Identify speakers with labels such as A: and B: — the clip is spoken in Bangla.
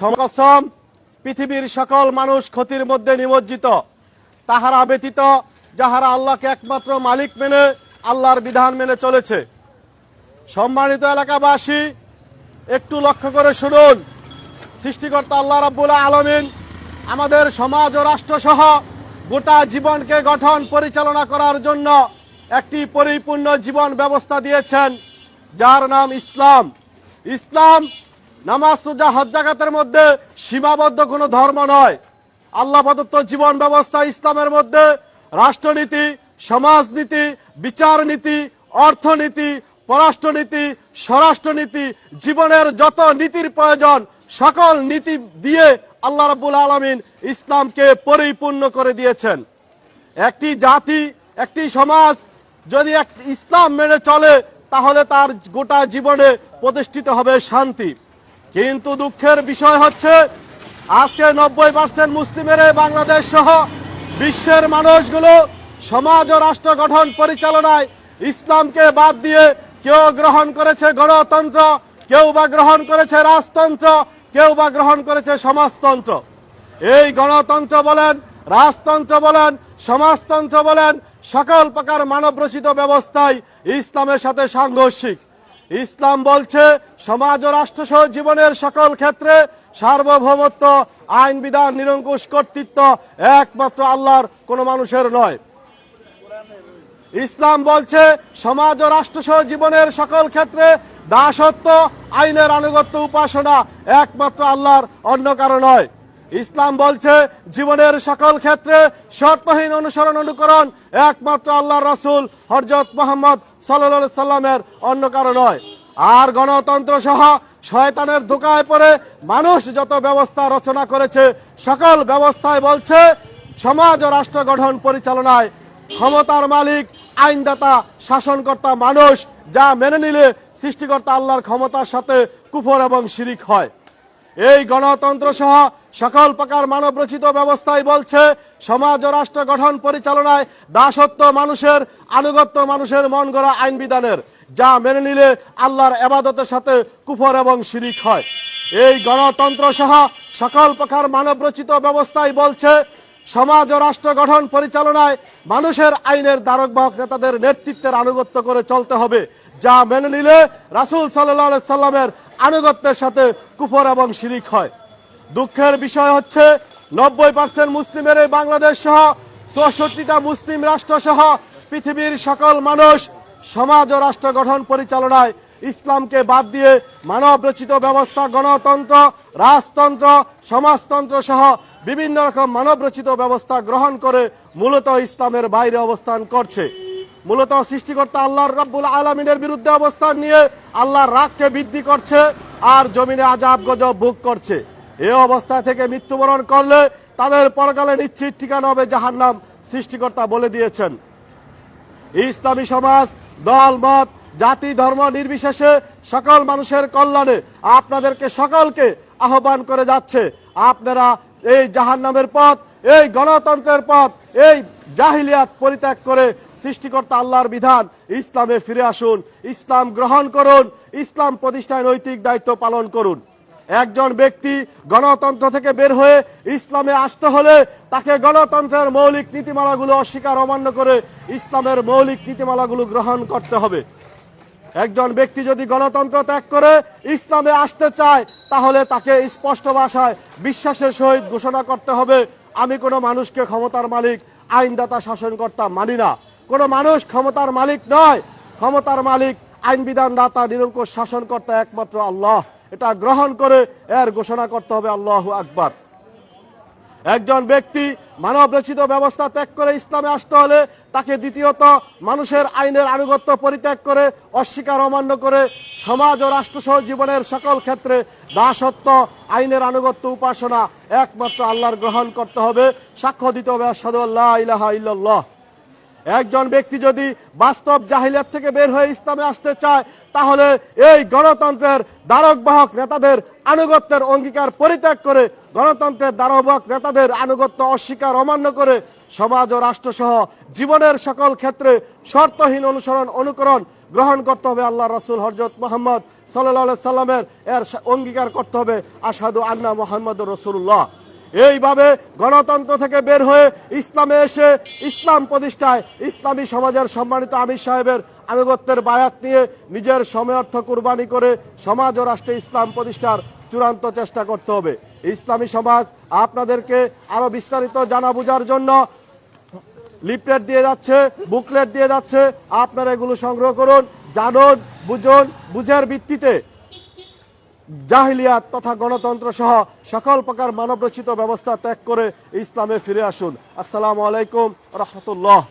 A: কসম, পৃথিবীর সকল মানুষ ক্ষতির মধ্যে নিমজ্জিত, তাহারা ব্যতীত যাহারা আল্লাহকে একমাত্র মালিক মেনে আল্লাহর বিধান মেনে চলেছে। সম্মানিত এলাকাবাসী, একটু লক্ষ্য করে শুনুন, সৃষ্টিকর্তা আল্লাহ রাব্বুল আলামিন আমাদের সমাজ ও রাষ্ট্র সহ গোটা জীবনকে গঠন পরিচালনা করার জন্য একটি পরিপূর্ণ জীবন ব্যবস্থা দিয়েছেন, যার নাম ইসলাম। ইসলাম নামাজ, রোজা, হজ, যাকাতের মধ্যে সীমাবদ্ধ কোনো ধর্ম নয়। আল্লাহ প্রদত্ত জীবন ব্যবস্থা ইসলামের মধ্যে রাষ্ট্রনীতি, সমাজনীতি, বিচারনীতি, অর্থনীতি, পররাষ্ট্রনীতি, স্বরাষ্ট্রনীতি, জীবনের যত নীতির প্রয়োজন সকল নীতি দিয়ে আল্লাহ রাব্বুল আলামিন ইসলামকে পরিপূর্ণ করে দিয়েছেন। একটি জাতি, একটি সমাজ যদি ইসলাম মেনে চলে তাহলে তার গোটা জীবনে প্রতিষ্ঠিত হবে শান্তি। কিন্তু দুঃখের বিষয় হচ্ছে আজকে 90% মুসলিমের বাংলাদেশ সহ বিশ্বের মানুষগুলো সমাজ ও রাষ্ট্র গঠন পরিচালনায় ইসলামকে বাদ দিয়ে কেউ গ্রহণ করেছে গণতন্ত্র, কেউ বা গ্রহণ করেছে রাজতন্ত্র, কেউ বা গ্রহণ করেছে সমাজতন্ত্র। এই গণতন্ত্র বলেন, রাজতন্ত্র বলেন, সমাজতন্ত্র বলেন, সকল প্রকার মানব রচিত ব্যবস্থায় ইসলামের সাথে সাংঘর্ষিক। ইসলাম বলছে সমাজ ও রাষ্ট্র সহ জীবনের সকল ক্ষেত্রে সার্বভৌমত্ব, আইন বিধান, নিরঙ্কুশ কর্তৃত্ব একমাত্র আল্লাহর, কোনো মানুষের নয়। ইসলাম বলছে সমাজ ও রাষ্ট্র সহ জীবনের সকল ক্ষেত্রে দাসত্ব, আইনের আনুগত্য, উপাসনা একমাত্র আল্লাহর, অন্য কারো নয়। ইসলাম বলছে জীবনের সকল ক্ষেত্রে শর্তহীন অনুসরণ অনুকরণ একমাত্র আল্লাহর রাসূল হযরত মুহাম্মদ সাল্লাল্লাহু আলাইহি সাল্লামের, অন্য কারো নয়। আর গণতন্ত্র সহ শয়তানের ধোঁকায় পড়ে মানুষ যত ব্যবস্থা রচনা করেছে সকল ব্যবস্থায় বলছে সমাজ ও রাষ্ট্র গঠন পরিচালনায় ক্ষমতার মালিক, আইনদাতা, শাসনকর্তা মানুষ, যা মেনে নিলে সৃষ্টিকর্তা আল্লাহর ক্ষমতার সাথে কুফর এবং শিরিক হয়। এই গণতন্ত্র সহ সকল প্রকার মানব রচিত ব্যবস্থায় বলছে সমাজ ও রাষ্ট্র গঠন পরিচালনায় দাসত্ব মানুষের, আনুগত্য মানুষের মন গড়া আইন বিধানের, যা মেনে নিলে আল্লাহর ইবাদতের সাথে কুফর এবং শিরিক হয়। এই গণতন্ত্র সহ সকল প্রকার মানব রচিত ব্যবস্থায় বলছে সমাজ ও রাষ্ট্র গঠন পরিচালনায় মানুষের আইনের ধারকবাহক নেতাদের নেতৃত্বের আনুগত্য করে চলতে হবে, যা মেনে নিলে রাসূল সাল্লাল্লাহু আলাইহি সাল্লামের আনুগত্যের সাথে কুফর এবং শিরিক হয়। দুঃখের বিষয় হচ্ছে 90% মুসলিমের এই বাংলাদেশ সহ 64টা মুসলিম রাষ্ট্র সহ পৃথিবীর সকল মানুষ সমাজ ও রাষ্ট্র গঠন পরিচালনায় ইসলামকে বাদ দিয়ে মানব রচিত ব্যবস্থা গণতন্ত্র, রাজতন্ত্র, সমাজতন্ত্র সহ বিভিন্ন রকম মানব রচিত ব্যবস্থা গ্রহণ করে মূলত ইসলামের বাইরে অবস্থান করছে। মূলত সৃষ্টিকর্তা আল্লাহর রাব্বুল আলামিনের বিরুদ্ধে অবস্থান নিয়ে আল্লাহর রাগকে বৃদ্ধি করছে আর জমিনে আযাব গজব ভোগ করছে। এই অবস্থা থেকে মৃত্যুবরণ করলে তাদের পরকালে নিশ্চিত ঠিকানা হবে জাহান্নাম, সৃষ্টিকর্তা বলে দিয়েছেন। ইসলামী সমাজ দল মত, জাতি, ধর্ম নির্বিশেষে সকল মানুষের কল্যাণে আপনাদেরকে সকলকে আহ্বান করে যাচ্ছে, আপনারা এই জাহান্নামের পথ, এই গণতন্ত্রের পথ, এই জাহিলিয়াত পরিত্যাগ করে সৃষ্টিকর্তা আল্লাহর বিধান ইসলামে ফিরে আসুন, ইসলাম গ্রহণ করুন, ইসলাম প্রতিষ্ঠায় নৈতিক দায়িত্ব পালন করুন। একজন ব্যক্তি গণতন্ত্র থেকে বের হয়ে ইসলামে আসতে হলে তাকে গণতন্ত্রের মৌলিক নীতিমালাগুলো অস্বীকার অমান্য করে ইসলামের মৌলিক নীতিমালাগুলো গ্রহণ করতে হবে। একজন ব্যক্তি যদি গণতন্ত্র ত্যাগ করে ইসলামে আসতে চায় তাহলে তাকে স্পষ্ট ভাষায় বিশ্বাসের সহিত ঘোষণা করতে হবে, আমি কোনো মানুষকে ক্ষমতার মালিক, আইনদাতা, শাসনকর্তা মানি না। কোনো মানুষ ক্ষমতার মালিক নয়, ক্ষমতার মালিক, আইন বিধান দাতা, নিরঙ্কুশ শাসনকর্তা একমাত্র আল্লাহ। এটা গ্রহণ করে এর ঘোষণা করতে হবে আল্লাহু আকবার। একজন ব্যক্তি মানব রচিত ব্যবস্থা ত্যাগ করে ইসলামে আসতে হলে তাকে দ্বিতীয়ত মানুষের আইনের আনুগত্য পরিত্যাগ করে অস্বীকার অমান্য করে সমাজ ও রাষ্ট্র সহ জীবনের সকল ক্ষেত্রে দাসত্ব, আইনের আনুগত্য, উপাসনা একমাত্র আল্লাহর গ্রহণ করতে হবে, সাক্ষ্য দিতে হবে আশহাদু আল্লা ইলাহা ইল্লাল্লাহ। একজন ব্যক্তি যদি বাস্তব জাহিলিয়াত থেকে বের হয়ে ইসলামে আসতে চায় তাহলে এই গণতন্ত্রের ধারকবাহক নেতাদের আনুগত্যের অঙ্গীকার পরিত্যাগ করে, গণতন্ত্রের ধারকবাহক নেতাদের আনুগত্য অস্বীকার অমান্য করে সমাজ ও রাষ্ট্র সহ জীবনের সকল ক্ষেত্রে শর্তহীন অনুসরণ অনুকরণ গ্রহণ করতে হবে আল্লাহর রাসূল হযরত মুহাম্মদ সাল্লাল্লাহু আলাইহি সাল্লামের এর অঙ্গীকার করতে হবে, আশহাদু আন্না মুহাম্মাদুর রাসূলুল্লাহ। এইভাবে গণতন্ত্র থেকে বের হয়ে ইসলামে এসে ইসলাম প্রতিষ্ঠায় ইসলামী সমাজের সম্মানিত আমির সাহেবের আনুগত্যের বায়াত নিয়ে নিজের সময়ার্থ কুরবানি করে সমাজ ও রাষ্ট্রে ইসলাম প্রতিষ্ঠার চূড়ান্ত চেষ্টা করতে হবে। ইসলামী সমাজ আপনাদেরকে আরো বিস্তারিত জানা বোঝার জন্য লিফলেট দিয়ে যাচ্ছে, বুকলেট দিয়ে যাচ্ছে, আপনারা এগুলো সংগ্রহ করুন, জানুন, বুঝুন, বুঝের ভিত্তিতে জাহিলিয়াত তথা গণতন্ত্র সহ সকল প্রকার মানবরচিত ব্যবস্থা ত্যাগ করে ইসলামে ফিরে আসুন। আসসালামু আলাইকুম রাহমাতুল্লাহ।